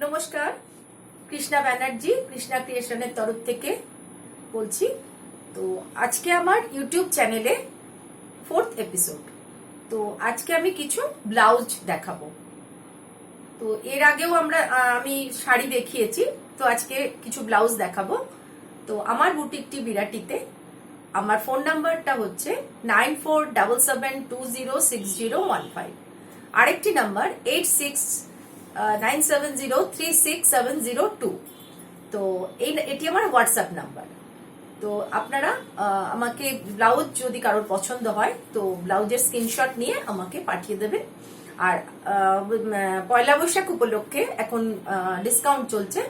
নমস্কার, কৃষ্ণা ব্যানার্জি কৃষ্ণা ক্রিয়েশনের তরফ থেকে বলছি। তো আজকে আমার ইউটিউব চ্যানেলে 4th এপিসোড। তো আজকে আমি কিছু ব্লাউজ দেখাবো। তো এর আগেও আমি শাড়ি দেখিয়েছি, তো আজকে কিছু ব্লাউজ দেখাবো। তো আমার বুটিকটি বিরাটিতে। আমার ফোন নাম্বারটা হচ্ছে 9477206015। আরেকটি নাম্বার 8697036702। তো এটি আমার হোয়াটসঅ্যাপ নাম্বার। তো আপনারা আমাকে ব্লাউজ যদি কারোর পছন্দ হয় তো ব্লাউজের স্ক্রিনশট নিয়ে আমাকে পাঠিয়ে দেবেন। আর পয়লা বৈশাখ উপলক্ষে এখন ডিসকাউন্ট চলছে,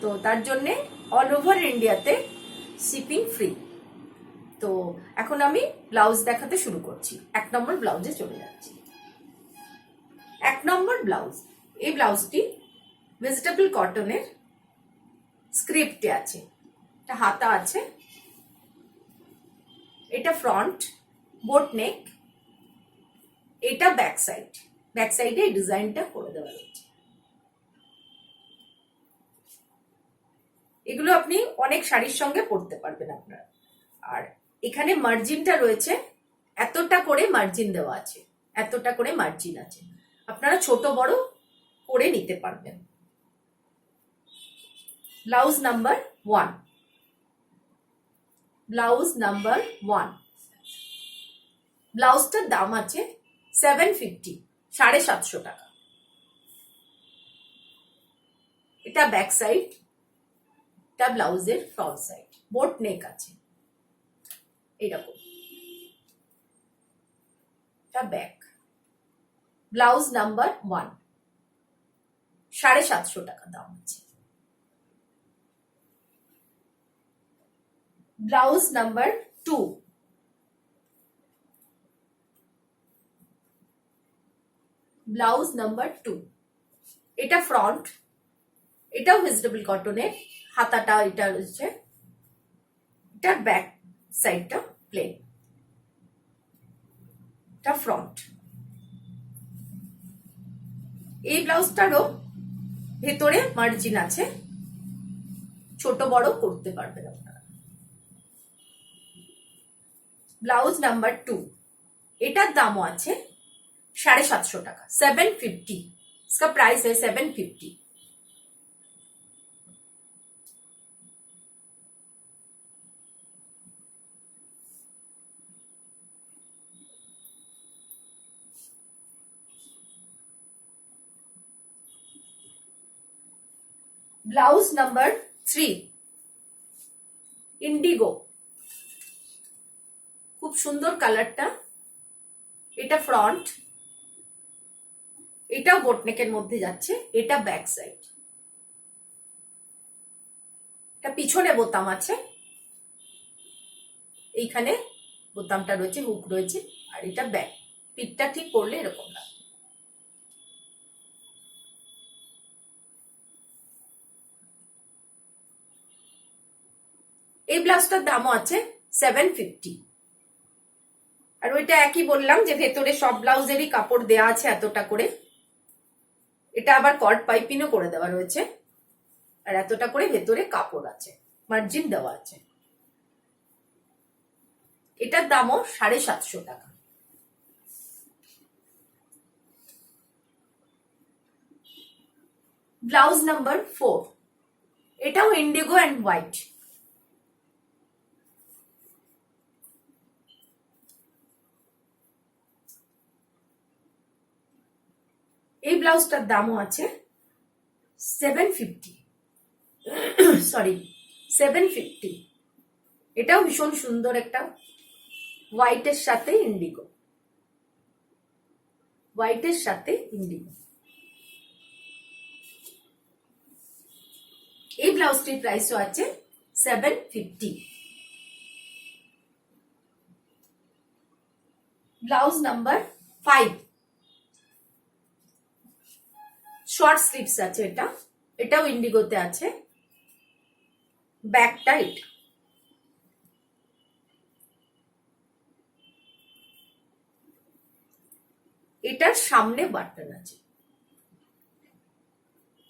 তো তার জন্যে অল ওভার ইন্ডিয়াতে শিপিং ফ্রি। তো এখন আমি ব্লাউজ দেখাতে শুরু করছি। 1 নম্বর ব্লাউজে চলে যাচ্ছি। 1 নম্বর ব্লাউজ, এই ব্লাউজটি ভেজিটেবল কটনের স্ক্রিপ্টে আছে। এটা হাতা আছে, এটা ফ্রন্ট বোট নেক, এটা ব্যাক সাইড। ব্যাক সাইডে এই ডিজাইনটা করে দেওয়া হয়েছে। এগুলো আপনি অনেক শাড়ির সঙ্গে পরতে পারবেন আপনারা। আর এখানে মার্জিনটা রয়েছে, এতটা করে মার্জিন দেওয়া আছে, এতটা করে মার্জিন আছে। আপনারা ছোট বড় করে নিতে পারবেন। Blouse number 1। Blouse number 1। ব্লাউজটার দাম আছে 750, 750 টাকা। এটা ব্যাক সাইড, এটা ব্লাউজের ফ্রন্ট সাইড। বোট নেক আছে এরকম। এটা ব্যাক। ব্লাউজ নাম্বার 1, 750 টাকা দাম আছে। Blouse number 2। ব্লাউজ নাম্বার 2, এটা ফ্রন্ট, এটাও ভেজিটেবল কটনের। হাতাটা এটা রয়েছে, এটার ব্যাক সাইডটা প্লেন। এটা ফ্রন্ট। এই ব্লাউজটারও ভেতরে মার্জিন আছে, ছোট বড় করতে পারবেন আপনারা। ব্লাউজ নাম্বার 2, এটার দামও আছে 750 টাকা, 750। इसका प्राइस है 750। Blouse number 3, Indigo. খুব সুন্দর কালারটা। এটা ফ্রন্ট, এটাও বোটনেকের মধ্যে যাচ্ছে। এটা ব্যাক সাইড। এটা পিছনে বোতাম আছে, এইখানে বোতামটা রয়েছে, হুক রয়েছে। আর এটা ব্যাক। পিঠটা ঠিক করলে এরকম না। এই ব্লাউজটার দামও আছে 750। আর ওইটা একই বললাম যে ভেতরে সব ব্লাউজেরই কাপড় দেয়া আছে এতটা করে। এটা আবার কট পাইপিংও করে দেওয়া রয়েছে। আর এতটা করে ভেতরে কাপড় আছে, মার্জিন দেওয়া আছে। এটার দামও 750 টাকা। ব্লাউজ নাম্বার 4, এটাও ইন্ডিগো অ্যান্ড হোয়াইট। এই ব্লাউজটার দামও আছে 750, সরি 750। এটাও ভীষণ সুন্দর একটা হোয়াইটের সাথে ইন্ডিগো, হোয়াইটের সাথে ইন্ডিগো। এই ব্লাউজটির প্রাইসও আছে 750। ব্লাউজ নাম্বার 5, শর্ট স্লিভস আছে। এটাও ইন্ডিগোতে আছে। ব্যাকটা এটা। এটার সামনে বাটন আছে।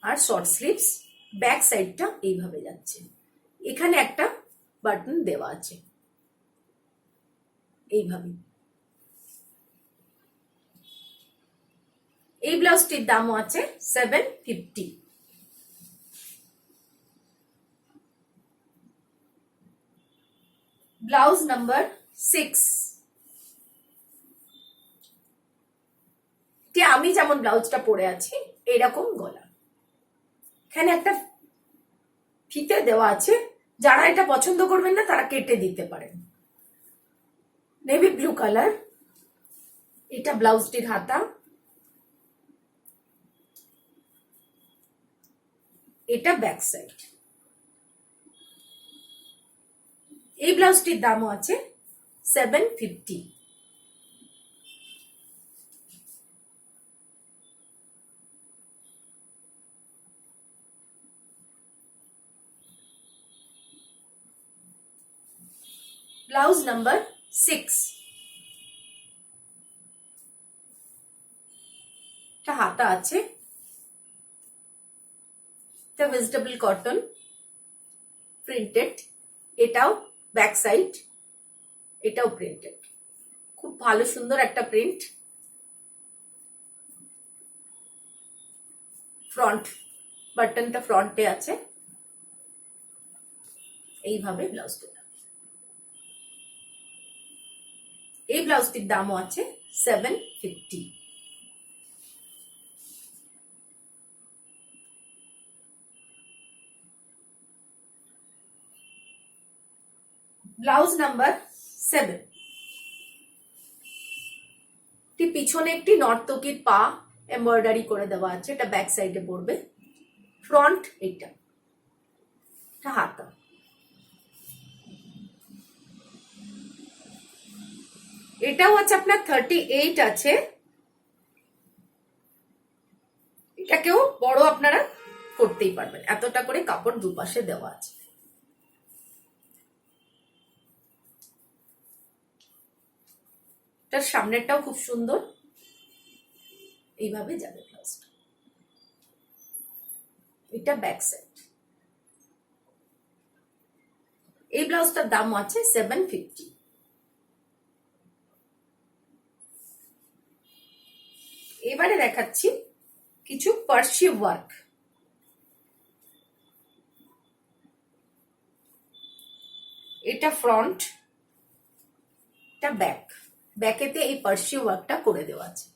আর শর্ট স্লিভস, ব্যাক সাইডটা এইভাবে যাচ্ছে। এখানে একটা বাটন দেওয়া আছে এইভাবে। এই ব্লাউজটির দামও আছে 750। Blouse number 6। আমি যেমন ব্লাউজটা পরে আছি এরকম গলা, এখানে একটা ফিতে দেওয়া আছে। যারা এটা পছন্দ করবেন না তারা কেটে দিতে পারেন। নেভি ব্লু কালার, এটা ব্লাউজটির হাতা, এটা ব্যাক সাইড। এই ব্লাউজটির দামও আছে 750। Blouse number 6। এটা হাতা আছে, এটা ভেজিটেবল কটন প্রিন্টেড, এটাও ব্যাক সাইড, এটাও প্রিন্টেড। খুব ভালো সুন্দর একটা প্রিন্ট। ফ্রন্ট বাটনটা ফ্রন্টে আছে, এইভাবে ব্লাউজটা। এই ব্লাউজটির দামও আছে 750। Blouse number 7। পিছনে একটি নর্তকীর পা এমব্রয়ডারি করে দেওয়া আছে, এটা ব্যাক সাইডে পড়বে। ফ্রন্ট এটা হাতা। এটাও আছে আপনার 38 আছে। এটাকেও বড় আপনারা করতেই পারবেন, এতটা করে কাপড় দুপাশে দেওয়া আছে। তার সামনেরটাও খুব সুন্দর, এইভাবে যাবে ব্লাউজটা। এটা ব্যাক সাইড। এই ব্লাউজটার দাম আছে 750। এবারে দেখাচ্ছি কিছু পার্সি ওয়ার্ক। এটা ফ্রন্ট, এটা ব্যাক। ব্যাকেতে এই পার্সি ওয়ার্কটা করে দেওয়া আছে,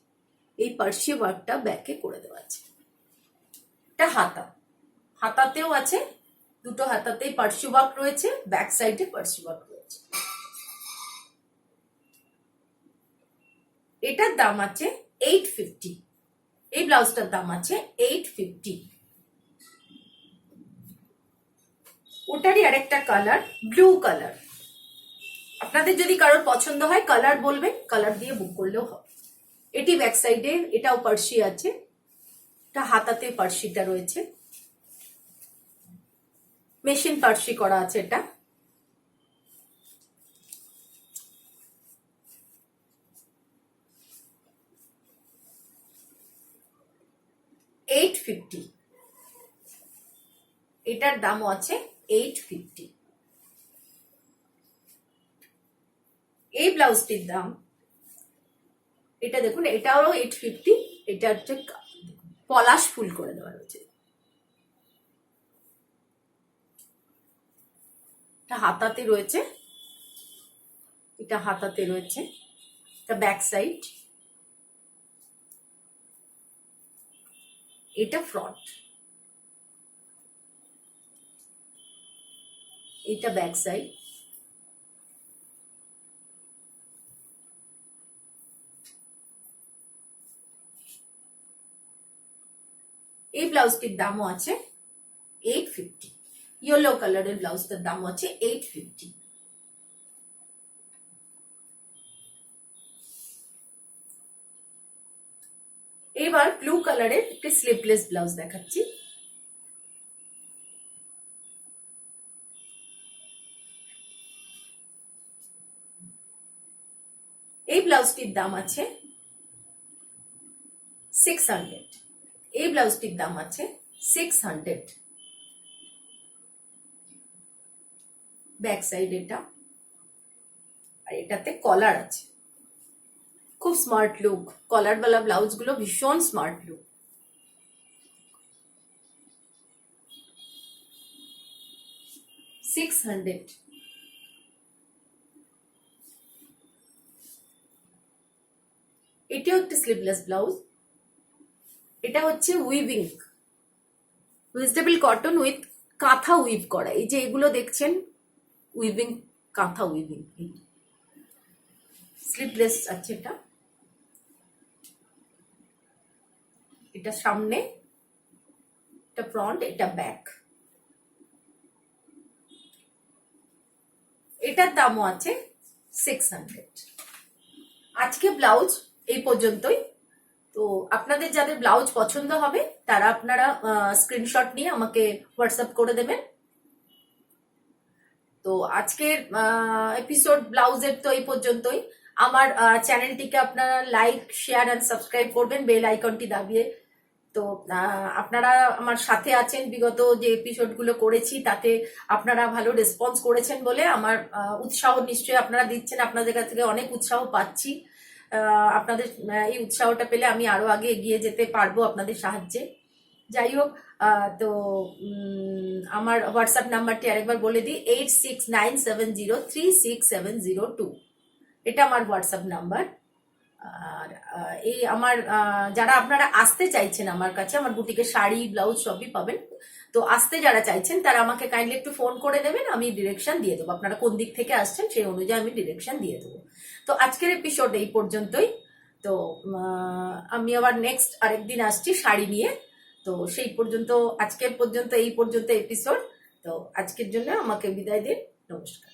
এই পার্সি ওয়ার্কটা ব্যাকে করে দেওয়া আছে। এটা হাতা, হাতাতেও আছে, দুটো হাতাতেই পার্সি ওয়ার্ক রয়েছে, ব্যাক সাইডে পার্সি ওয়ার্ক রয়েছে। এটার দাম আছে 850। এই ব্লাউজটার দাম আছে 850। ওটারই আরেকটা কালার ব্লু কালার। আপনাদের যদি কারোর পছন্দ হয় কালার বলবেন, কালার দিয়ে বুক করলেও হবে। এটি ব্যাক সাইডে, এটাও পার্সি আছে, এটা হাতাতে পার্সিটা রয়েছে, মেশিন পার্সি করা আছে। এটা $850। এটার দামও আছে 850। এই ব্লাউজটির দাম, এটা দেখুন, এটাও 850। এটা হচ্ছে পলাশ ফুল করে দেওয়া রয়েছে। এটা হাতাতে রয়েছে, এটা হাতাতে রয়েছে, এটা ব্যাক সাইড, এটা ফ্রন্ট, এটা ব্যাক সাইড। এই ব্লাউজটির দামও আছে 850। ইয়েলো কালারের ব্লাউজটার দাম আছে 850। এবার ব্লু কালারের একটি স্লিভলেস ব্লাউজ দেখাচ্ছি। এই ব্লাউজটির দাম আছে 600। এই ব্লাউজটির দাম আছে 600 ব্যাক সাইড এটা, আর এটাতে কলার আছে। খুব স্মার্ট লুক, কলারওয়ালা ব্লাউজ গুলো ভীষণ স্মার্ট লুক। $600। এটাও একটা স্লিভলেস ব্লাউজ। এটা হচ্ছে উইভিং, ভেজিটেবল কটন উইথ কাঁথা উইভ করা। এই যে এগুলো দেখছেন উইভিং, কাঁথা উইভিং। স্লিভলেস আছে এটা। এটা সামনে, এটা ফ্রন্ট, এটা ব্যাক। এটার দামও আছে 600। আজকে ব্লাউজ এই পর্যন্তই। তো আপনাদের যাদের ব্লাউজ পছন্দ হবে তারা আপনারা স্ক্রিনশট নিয়ে আমাকে হোয়াটসঅ্যাপ করে দেবেন। তো আজকের এপিসোড ব্লাউজের তো এই পর্যন্তই। আমার চ্যানেলটিকে আপনারা লাইক, শেয়ার অ্যান্ড সাবস্ক্রাইব করবেন বেল আইকনটি দাবিয়ে। তো আপনারা আমার সাথে আছেন, বিগত যে এপিসোডগুলো করেছি তাতে আপনারা ভালো রেসপন্স করেছেন বলে আমার উৎসাহ নিশ্চয়ই আপনারা দিচ্ছেন। আপনাদের কাছ থেকে অনেক উৎসাহ পাচ্ছি। আপনাদের এই উৎসাহটা পেলে আমি আরো আগে এগিয়ে যেতে পারবো আপনাদের সাহায্যে। যাই হোক, তো আমার হোয়াটসঅ্যাপ নাম্বারটি আরেকবার বলে দিই, 8697036702। এটা আমার হোয়াটসঅ্যাপ নাম্বার। আর এই আমার যারা আপনারা আসতে চাইছেন আমার কাছে, আমার বুটিকে শাড়ি, ব্লাউজ সবই পাবেন। তো আসতে যারা চাইছেন তারা আমাকে কাইন্ডলি একটু ফোন করে দেবেন, আমি ডিরেকশন দিয়ে দেবো। আপনারা কোন দিক থেকে আসছেন সেই অনুযায়ী আমি ডিরেকশন দিয়ে দেবো। তো আজকের এপিসোড এই পর্যন্তই। তো আমি আবার নেক্সট আরেকদিন আসছি শাড়ি নিয়ে। তো সেই পর্যন্ত, আজকের পর্যন্ত এই পর্যন্ত এপিসোড। তো আজকের জন্য আমাকে বিদায় দিন। নমস্কার।